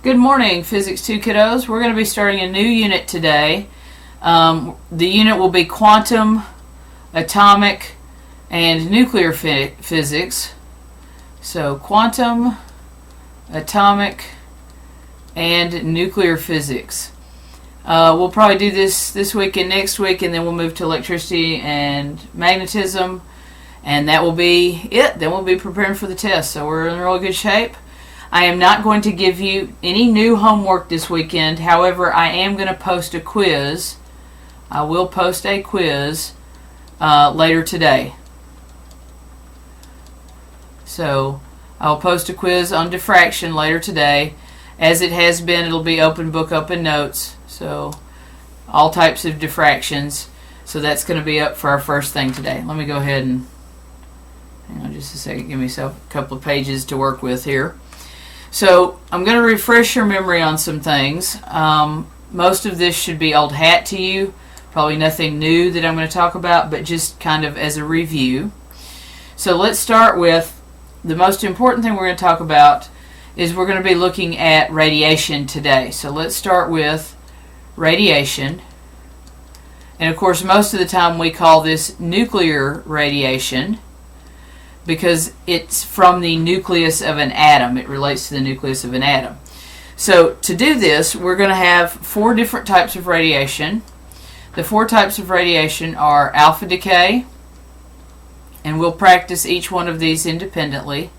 Good morning, Physics 2 kiddos. We're going to be starting a new unit today. The unit will be quantum, atomic, and nuclear physics. So quantum, atomic, and nuclear physics. We'll probably do this week and next week, and then we'll move to electricity and magnetism, and that will be it. Then we'll be preparing for the test. So we're in really good shape. I am not going to give you any new homework this weekend. However, I am going to post a quiz. I will post a quiz later today. So I'll post a quiz on diffraction later today. As it has been, it'll be open book, open notes. So all types of diffractions. So that's going to be up for our first thing today. Let me go ahead and hang on just a second. Give myself a couple of pages to work with here. So I'm going to refresh your memory on some things. Most of this should be old hat to you. Probably nothing new that I'm going to talk about, but just kind of as a review. So let's start with the most important thing we're going to talk about is we're going to be looking at radiation today. So let's start with radiation. And of course, most of the time we call this nuclear radiation, because it's from the nucleus of an atom. It relates to the nucleus of an atom. So to do this, we're going to have 4 different types of radiation. The 4 types of radiation are alpha decay, and we'll practice each one of these independently.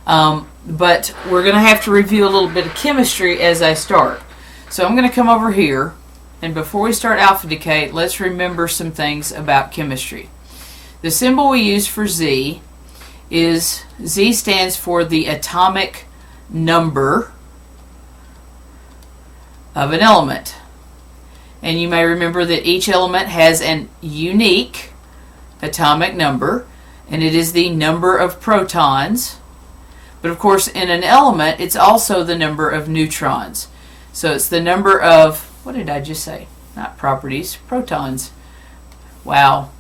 But we're going to have to review a little bit of chemistry as I start. So I'm going to come over here, and before we start alpha decay, let's remember some things about chemistry. The symbol we use for Z is Z stands for the atomic number of an element. And you may remember that each element has an unique atomic number, and it is the number of protons. But of course, in an element, it's also the number of neutrons. So it's the number of, what did I just say? Not properties, protons. Wow.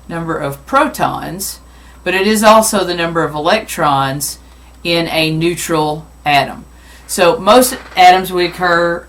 Number of protons, but it is also the number of electrons in a neutral atom. So most atoms we occur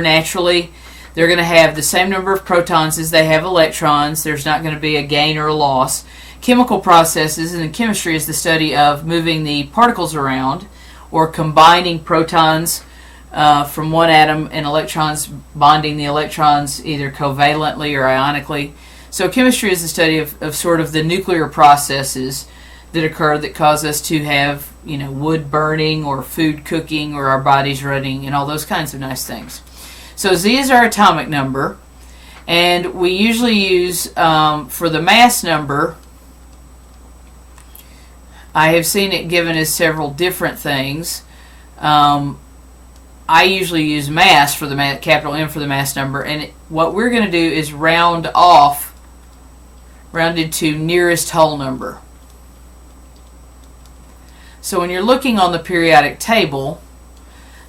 naturally. They're going to have the same number of protons as they have electrons. There's not going to be a gain or a loss. Chemical processes, and chemistry is the study of moving the particles around or combining protons from one atom and electrons, bonding the electrons either covalently or ionically. So chemistry is the study of sort of the nuclear processes that occur that cause us to have, wood burning or food cooking or our bodies running and all those kinds of nice things. So Z is our atomic number, and we usually use, for the mass number, I have seen it given as several different things. I usually use mass for the capital M for the mass number, and what we're going to do is rounded to nearest whole number. So when you're looking on the periodic table,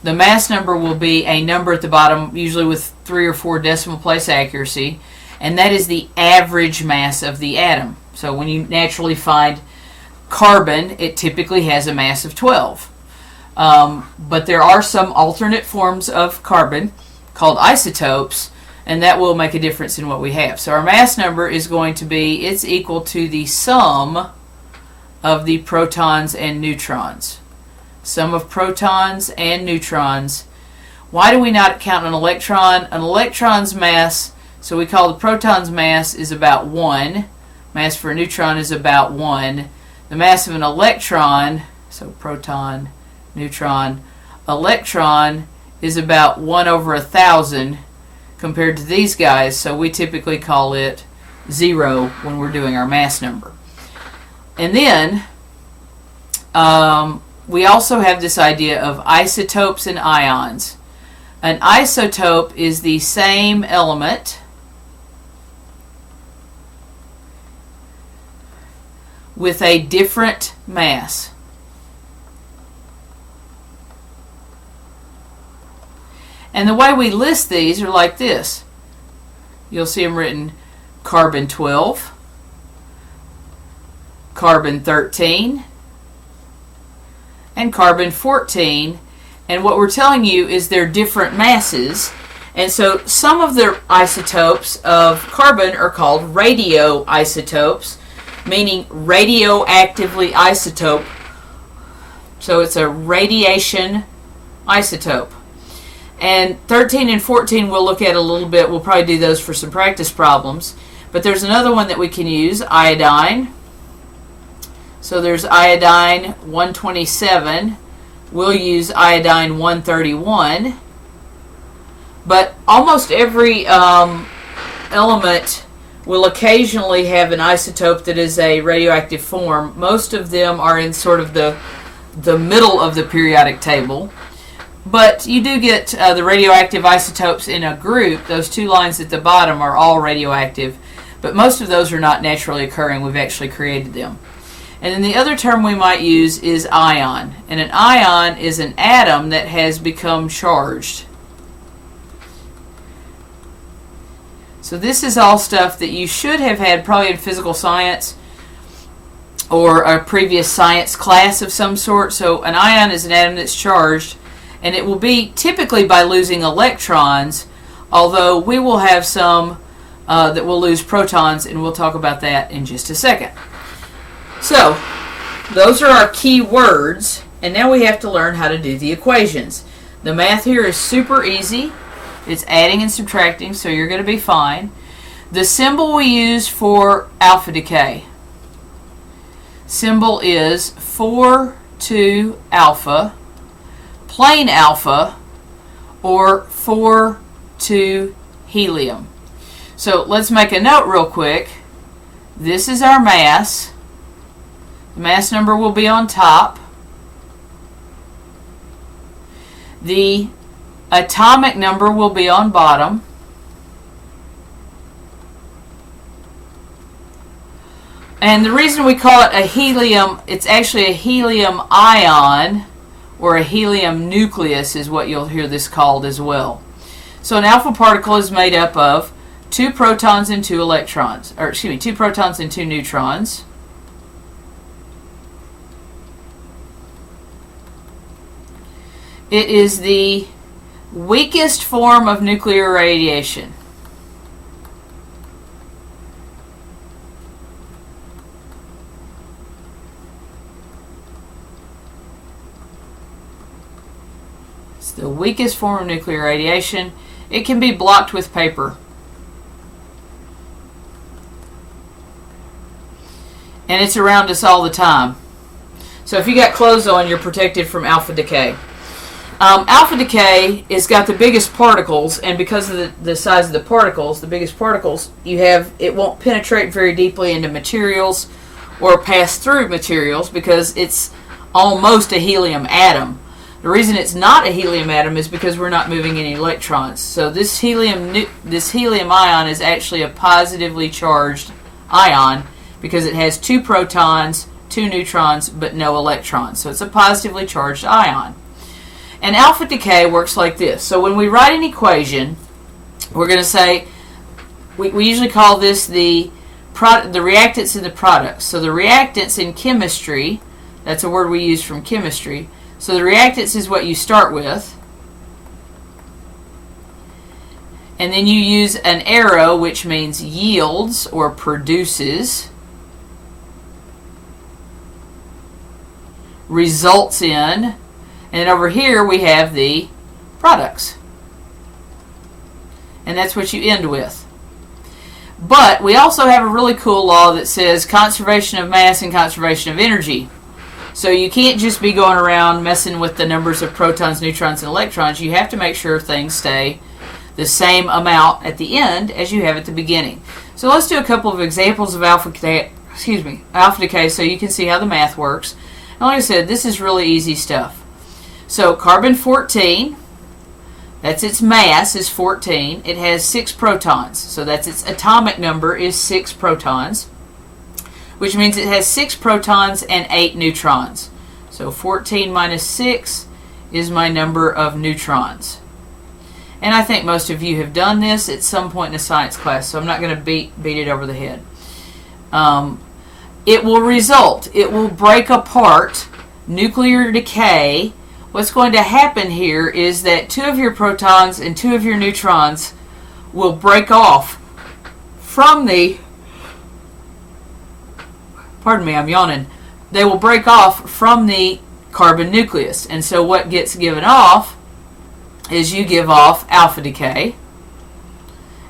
the mass number will be a number at the bottom, usually with 3 or 4 decimal place accuracy, and that is the average mass of the atom. So when you naturally find carbon, it typically has a mass of 12. But there are some alternate forms of carbon called isotopes, and that will make a difference in what we have. So our mass number is going to be, it's equal to the sum of the protons and neutrons. Sum of protons and neutrons. Why do we not count an electron? An electron's mass, so we call the proton's mass is about 1. Mass for a neutron is about 1. The mass of an electron, so proton, neutron, electron is about 1 over 1,000 compared to these guys, so we typically call it 0 when we're doing our mass number. And then we also have this idea of isotopes and ions. An isotope is the same element with a different mass. And the way we list these are like this. You'll see them written carbon 12, carbon 13, and carbon-14. And what we're telling you is they're different masses. And so some of the isotopes of carbon are called radioisotopes, meaning radioactively isotope. So it's a radiation isotope. And 13 and 14 we'll look at a little bit. We'll probably do those for some practice problems. But there's another one that we can use, iodine. So there's iodine 127. We'll use iodine 131. But almost every element will occasionally have an isotope that is a radioactive form. Most of them are in sort of the middle of the periodic table. But you do get the radioactive isotopes in a group. Those two lines at the bottom are all radioactive. But most of those are not naturally occurring. We've actually created them. And then the other term we might use is ion. And an ion is an atom that has become charged. So this is all stuff that you should have had probably in physical science or a previous science class of some sort. So an ion is an atom that's charged, and it will be typically by losing electrons, although we will have some that will lose protons, and we'll talk about that in just a second. So those are our key words, and now we have to learn how to do the equations. The math here is super easy. It's adding and subtracting, so you're going to be fine. The symbol we use for alpha decay, symbol is 4,2 alpha, plain alpha, or 4,2 helium. So let's make a note real quick. This is our mass. The mass number will be on top. The atomic number will be on bottom. And the reason we call it a helium, it's actually a helium ion or a helium nucleus is what you'll hear this called as well. So an alpha particle is made up of 2 protons and 2 electrons, or excuse me, 2 protons and 2 neutrons. It is the weakest form of nuclear radiation. It's the weakest form of nuclear radiation. It can be blocked with paper. And it's around us all the time. So if you got clothes on, you're protected from alpha decay. Alpha decay has got the biggest particles, and because of the size of the particles, the biggest particles you have, it won't penetrate very deeply into materials or pass through materials because it's almost a helium atom. The reason it's not a helium atom is because we're not moving any electrons. So this helium ion is actually a positively charged ion because it has 2 protons, 2 neutrons, but no electrons. So it's a positively charged ion. And alpha decay works like this. So when we write an equation, we're going to say, we usually call this the reactants and the products. So the reactants in chemistry, that's a word we use from chemistry. So the reactants is what you start with. And then you use an arrow, which means yields or produces, results in, and over here we have the products. And that's what you end with. But we also have a really cool law that says conservation of mass and conservation of energy. So you can't just be going around messing with the numbers of protons, neutrons, and electrons. You have to make sure things stay the same amount at the end as you have at the beginning. So let's do a couple of examples of alpha decay so you can see how the math works. And like I said, this is really easy stuff. So carbon-14, that's its mass, is 14. It has 6 protons. So that's its atomic number is 6 protons, which means it has 6 protons and 8 neutrons. So 14 minus 6 is my number of neutrons. And I think most of you have done this at some point in a science class, so I'm not going to beat it over the head. It will break apart nuclear decay, what's going to happen here is that 2 of your protons and 2 of your neutrons will break off from the, pardon me, I'm yawning, they will break off from the carbon nucleus. And so what gets given off is you give off alpha decay.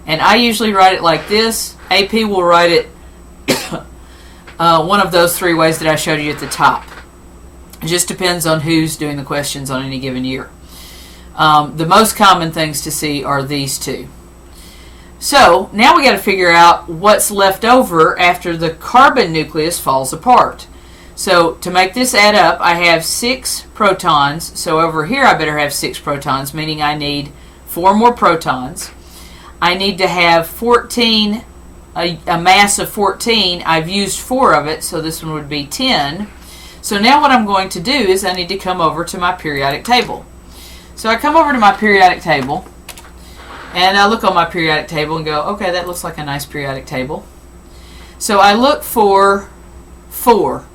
And I usually write it like this. AP will write it one of those 3 ways that I showed you at the top. It just depends on who's doing the questions on any given year. The most common things to see are these 2. So now we got to figure out what's left over after the carbon nucleus falls apart. So to make this add up, I have 6 protons. So over here I better have 6 protons, meaning I need 4 more protons. I need to have 14, a mass of 14. I've used 4 of it, so this one would be 10. So now what I'm going to do is I need to come over to my periodic table. So I come over to my periodic table, and I look on my periodic table and go, okay, that looks like a nice periodic table. So I look for 4.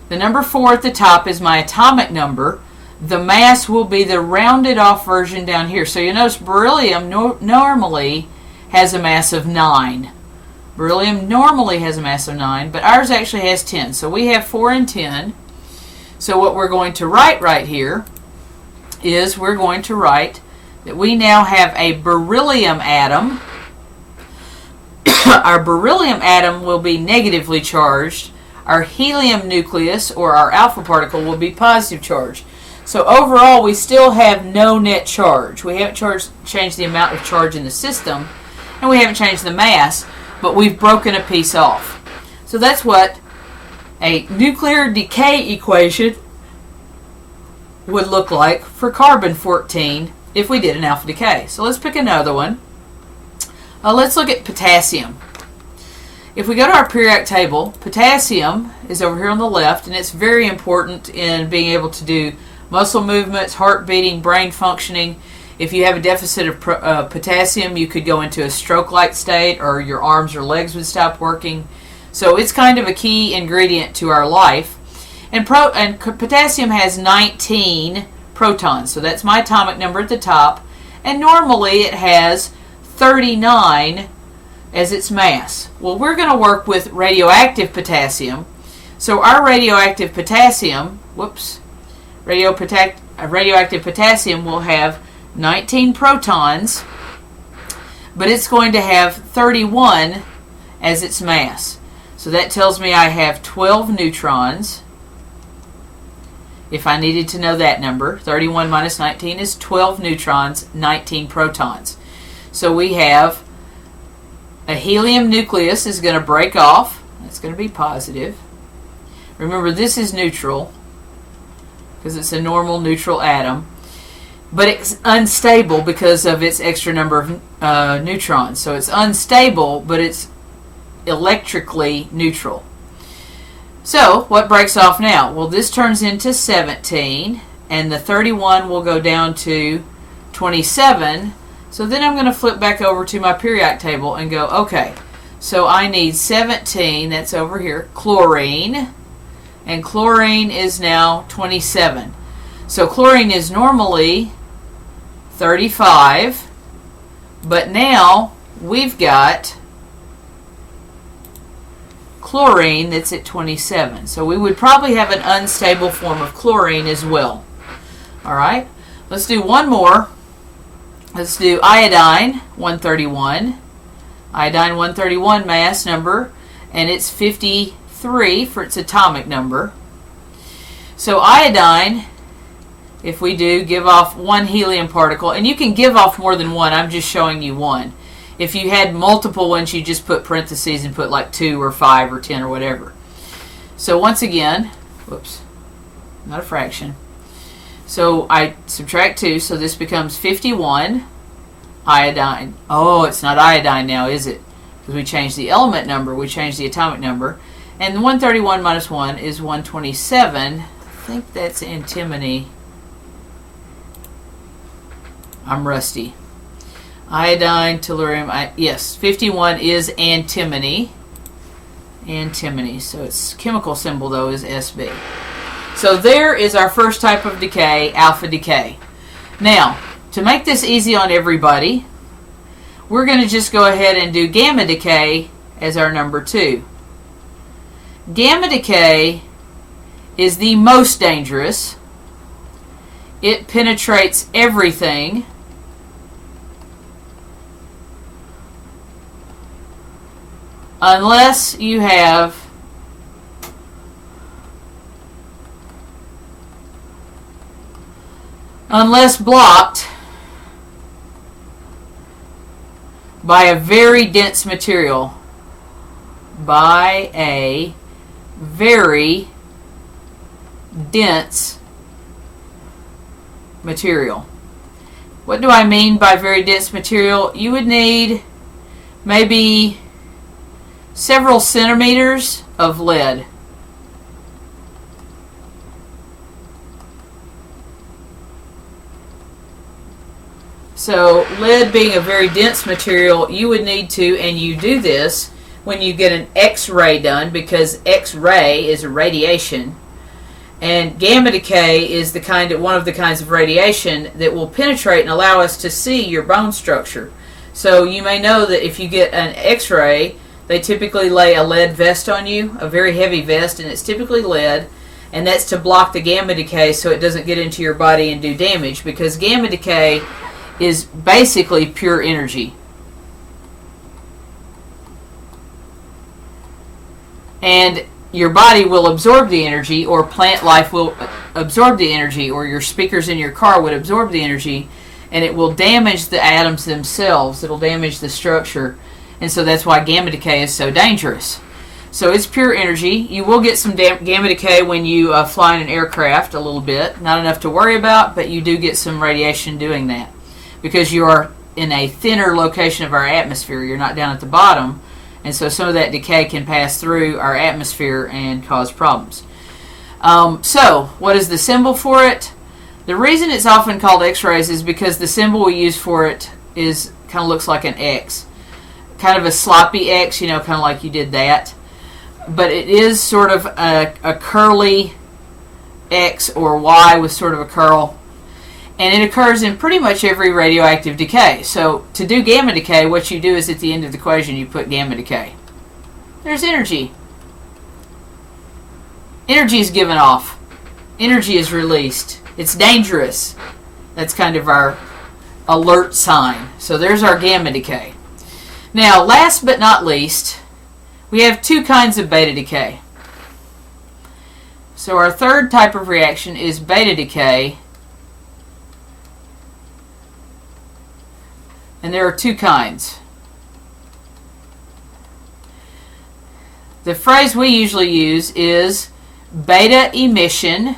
The number 4 at the top is my atomic number. The mass will be the rounded off version down here. So you notice beryllium normally has a mass of 9. Beryllium normally has a mass of 9, but ours actually has 10. So we have 4 and 10. So what we're going to write right here is we're going to write that we now have a beryllium atom. Our beryllium atom will be negatively charged. Our helium nucleus, or our alpha particle, will be positive charged. So overall, we still have no net charge. We haven't changed the amount of charge in the system, and we haven't changed the mass, but we've broken a piece off. So that's what a nuclear decay equation would look like for carbon-14 if we did an alpha decay. So let's pick another one. Let's look at potassium. If we go to our periodic table, potassium is over here on the left, and it's very important in being able to do muscle movements, heart beating, brain functioning. If you have a deficit of potassium, you could go into a stroke-like state, or your arms or legs would stop working. So it's kind of a key ingredient to our life. And potassium has 19 protons, so that's my atomic number at the top. And normally it has 39 as its mass. Well, we're going to work with radioactive potassium. So our radioactive potassium, radioactive potassium will have 19 protons, but it's going to have 31 as its mass. So that tells me I have 12 neutrons. If I needed to know that number, 31 minus 19 is 12 neutrons, 19 protons. So we have a helium nucleus is going to break off. That's going to be positive. Remember, this is neutral because it's a normal neutral atom. But it's unstable because of its extra number of neutrons. So it's unstable, but it's electrically neutral. So what breaks off now? Well, this turns into 17, and the 31 will go down to 27. So then I'm going to flip back over to my periodic table and go, okay, so I need 17, that's over here, chlorine, and chlorine is now 27. So chlorine is normally 35, but now we've got chlorine that's at 27. So we would probably have an unstable form of chlorine as well. Alright, let's do one more. Let's do iodine 131. Iodine 131 mass number, and it's 53 for its atomic number. So iodine, if we do give off one helium particle, and you can give off more than one, I'm just showing you one. If you had multiple ones, you just put parentheses and put like 2 or 5 or 10 or whatever. So once again, whoops, not a fraction. So I subtract 2, so this becomes 51 iodine. Oh, it's not iodine now, is it? Because we changed the element number, we changed the atomic number. And 131 minus 1 is 127. I think that's antimony. I'm rusty. Iodine, tellurium, yes, 51 is antimony. Antimony, so its chemical symbol though is SB. So there is our first type of decay, alpha decay. Now, to make this easy on everybody, we're going to just go ahead and do gamma decay as our number 2. Gamma decay is the most dangerous. It penetrates everything. Unless you have blocked by a very dense material. By a very dense material. What do I mean by very dense material? You would need maybe several centimeters of lead. So lead being a very dense material, you would need to, and you do this when you get an X-ray done, because X-ray is a radiation, and gamma decay is one of the kinds of radiation that will penetrate and allow us to see your bone structure. So you may know that if you get an X-ray, they typically lay a lead vest on you, a very heavy vest, and it's typically lead, and that's to block the gamma decay so it doesn't get into your body and do damage, because gamma decay is basically pure energy. And your body will absorb the energy, or plant life will absorb the energy, or your speakers in your car would absorb the energy, and it will damage the atoms themselves. It'll damage the structure. And so that's why gamma decay is so dangerous. So it's pure energy. You will get some gamma decay when you fly in an aircraft a little bit. Not enough to worry about, but you do get some radiation doing that, because you are in a thinner location of our atmosphere. You're not down at the bottom, and so some of that decay can pass through our atmosphere and cause problems. So what is the symbol for it? The reason it's often called X-rays is because the symbol we use for it kind of looks like an X. Kind of a sloppy X, kind of like you did that. But it is sort of a curly X or Y with sort of a curl. And it occurs in pretty much every radioactive decay. So to do gamma decay, what you do is at the end of the equation you put gamma decay. There's energy. Energy is given off. Energy is released. It's dangerous. That's kind of our alert sign. So there's our gamma decay. Now, last but not least, we have 2 kinds of beta decay. So our third type of reaction is beta decay. And there are 2 kinds. The phrase we usually use is beta emission,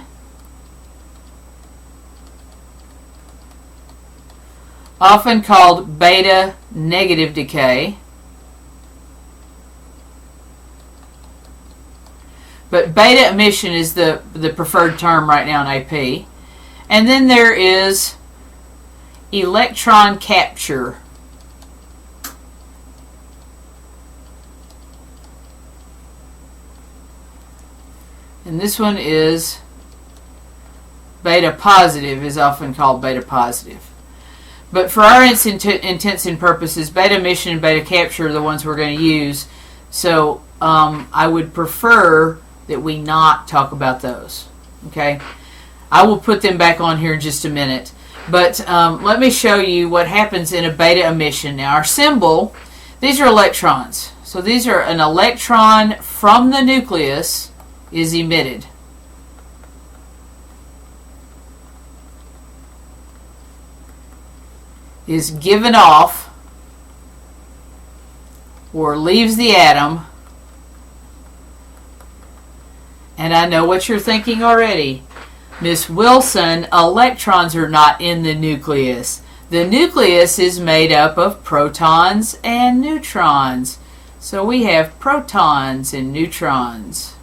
often called beta negative decay. But beta emission is the preferred term right now in AP. And then there is electron capture. And this one is beta positive, is often called beta positive. But for our intents and purposes, beta emission and beta capture are the ones we're going to use. So I would prefer that we not talk about those. Okay? I will put them back on here in just a minute. But let me show you what happens in a beta emission. Now our symbol, these are electrons. So these are an electron from the nucleus is emitted. Is given off or leaves the atom. And I know what you're thinking already. Miss Wilson, electrons are not in the nucleus. The nucleus is made up of protons and neutrons. So we have protons and neutrons.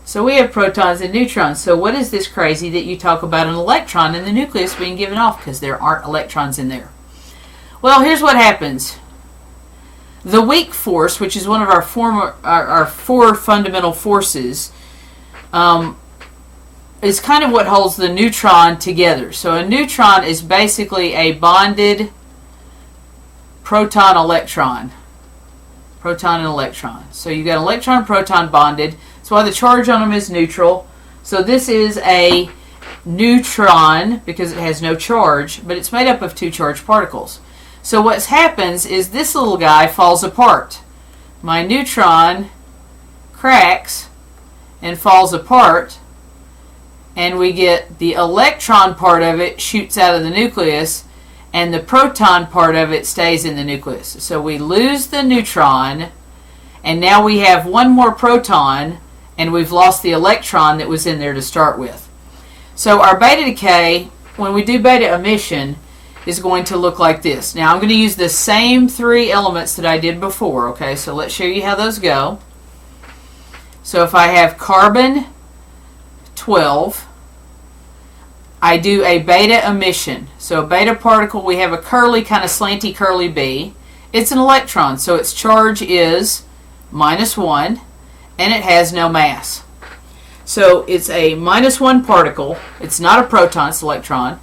So we have protons and neutrons. So what is this crazy that you talk about an electron in the nucleus being given off? Because there aren't electrons in there. Well, here's what happens. The weak force, which is one of our four fundamental forces, is kind of what holds the neutron together. So a neutron is basically a bonded proton-electron. Proton and electron. So you've got an electron and proton bonded. That's why the charge on them is neutral. So this is a neutron because it has no charge, but it's made up of two charged particles. So what happens is this little guy falls apart. My neutron cracks and falls apart, and we get the electron part of it shoots out of the nucleus, and the proton part of it stays in the nucleus. So we lose the neutron, and now we have one more proton, and we've lost the electron that was in there to start with. So our beta decay, when we do beta emission, is going to look like this. Now I'm going to use the same three elements that I did before. Okay, so let's show you how those go. So if I have carbon 12, I do a beta emission. So a beta particle, we have a curly, kind of slanty curly B. It's an electron, so its charge is -1, and it has no mass. So it's a -1 particle. It's not a proton, it's an electron.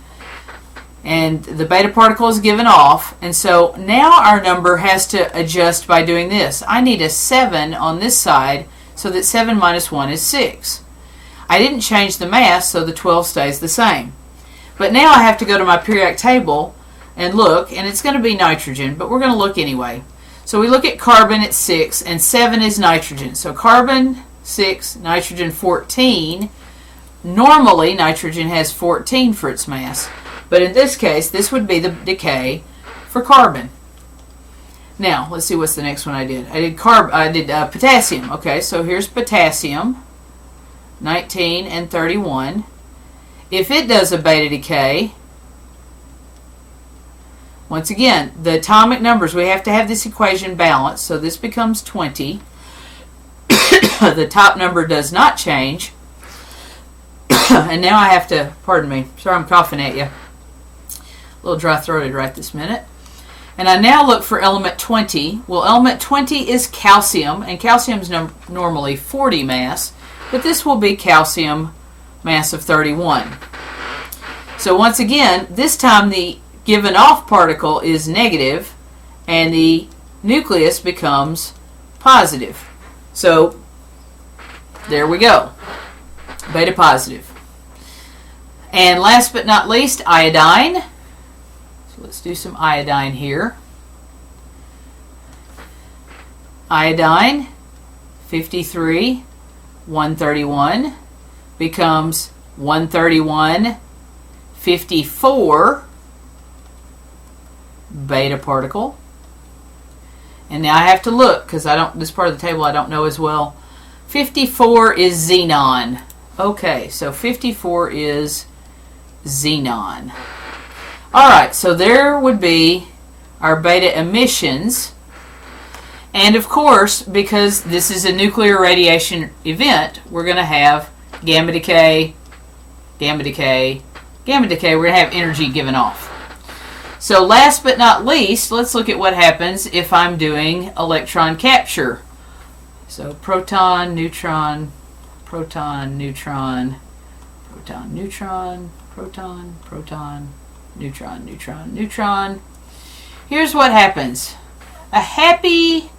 And the beta particle is given off, and so now our number has to adjust by doing this. I need a 7 on this side, so that 7 minus 1 is 6. I didn't change the mass, so the 12 stays the same. But now I have to go to my periodic table and look, and it's going to be nitrogen, but we're going to look anyway. So we look at carbon at 6, and 7 is nitrogen. So carbon 6, nitrogen 14. Normally, nitrogen has 14 for its mass. But in this case, this would be the decay for carbon. Now, let's see what's the next one I did. I did potassium. Okay, so here's potassium, 19 and 31. If it does a beta decay, once again, the atomic numbers, we have to have this equation balanced, so this becomes 20. The top number does not change. And now I have to, pardon me, sorry I'm coughing at you. A little dry-throated right this minute. And I now look for element 20. Well, element 20 is calcium, and calcium is normally 40 mass, but this will be calcium mass of 31. So once again, this time the given off particle is negative, and the nucleus becomes positive. So there we go, beta positive. And last but not least, iodine. So let's do some iodine here. Iodine, 53, 131, becomes 131, 54, beta particle. And now I have to look, because this part of the table I don't know as well. 54 is xenon. Okay, so 54 is xenon. Alright, so there would be our beta emissions. And of course, because this is a nuclear radiation event, we're going to have gamma decay, gamma decay, gamma decay. We're going to have energy given off. So last but not least, let's look at what happens if I'm doing electron capture. So proton, neutron, proton, neutron, proton, neutron, proton, proton, neutron, neutron, neutron. Here's what happens. A happy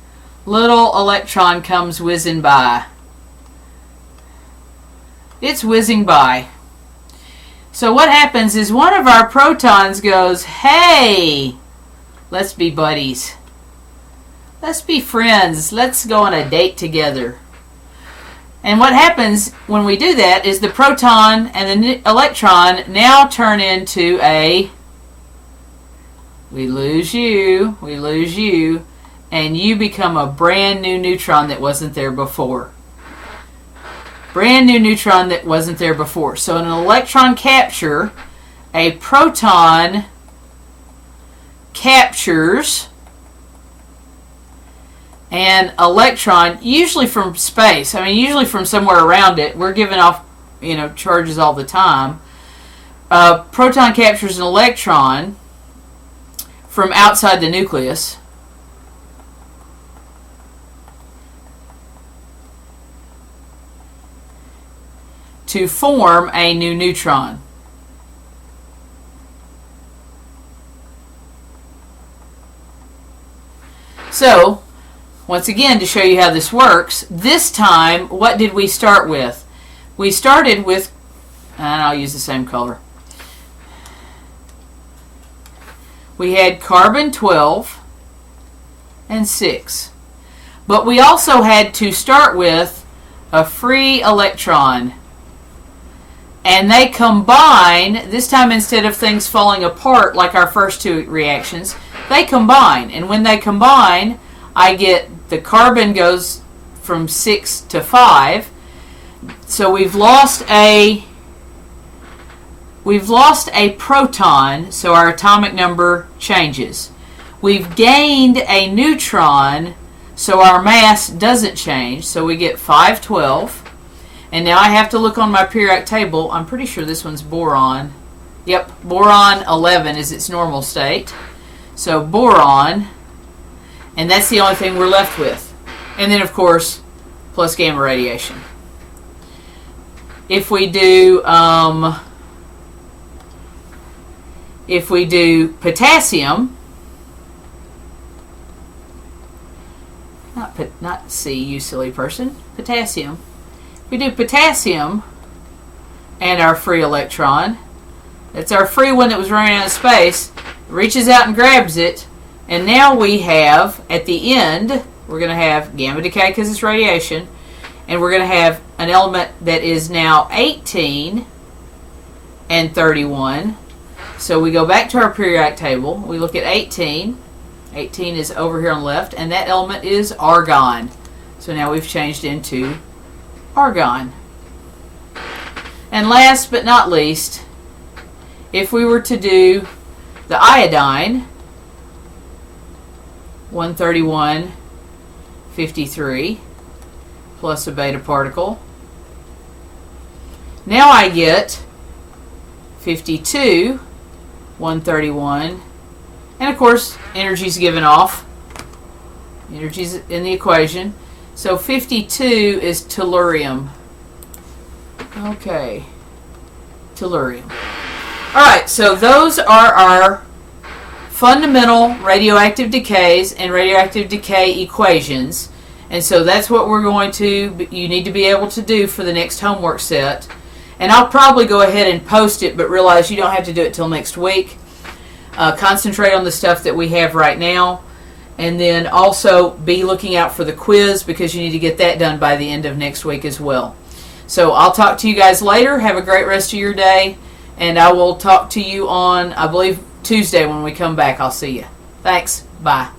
little electron comes whizzing by. It's whizzing by. So what happens is one of our protons goes, hey, let's be buddies. Let's be friends. Let's go on a date together. And what happens when we do that is the proton and the electron now turn into a, we lose you, and you become a brand new neutron that wasn't there before. Brand new neutron that wasn't there before. So in an electron capture, a proton captures an electron, usually from space. Usually from somewhere around it. We're giving off, charges all the time. Proton captures an electron from outside the nucleus. to form a new neutron. So, once again, to show you how this works, this time, what did we start with? We started with, and I'll use the same color. We had carbon 12 and 6. But we also had to start with a free electron. And they combine, this time instead of things falling apart like our first two reactions, they combine. And when they combine, I get the carbon goes from 6 to 5. So we've lost a proton, so our atomic number changes. We've gained a neutron, so our mass doesn't change, so we get 512. And now I have to look on my periodic table. I'm pretty sure this one's boron. Yep, boron 11 is its normal state. So boron, and that's the only thing we're left with. And then, of course, plus gamma radiation. If we do potassium, not C, you silly person, potassium. If we do potassium and our free electron, that's our free one that was running out of space, reaches out and grabs it, and now we have, at the end, we're going to have gamma decay because it's radiation, and we're going to have an element that is now 18 and 31. So we go back to our periodic table. We look at 18. 18 is over here on the left, and that element is argon. So now we've changed into argon. And last but not least, if we were to do the iodine, 131.53 plus a beta particle. Now I get 52, 131, and of course energy's given off. Energy's in the equation. So 52 is tellurium. Okay, tellurium. Alright, so those are our fundamental radioactive decays and radioactive decay equations. And so that's what we're going to, you need to be able to do for the next homework set. And I'll probably go ahead and post it, but realize you don't have to do it till next week. Concentrate on the stuff that we have right now. And then also be looking out for the quiz, because you need to get that done by the end of next week as well. So I'll talk to you guys later. Have a great rest of your day. And I will talk to you on, I believe, Tuesday when we come back. I'll see you. Thanks. Bye.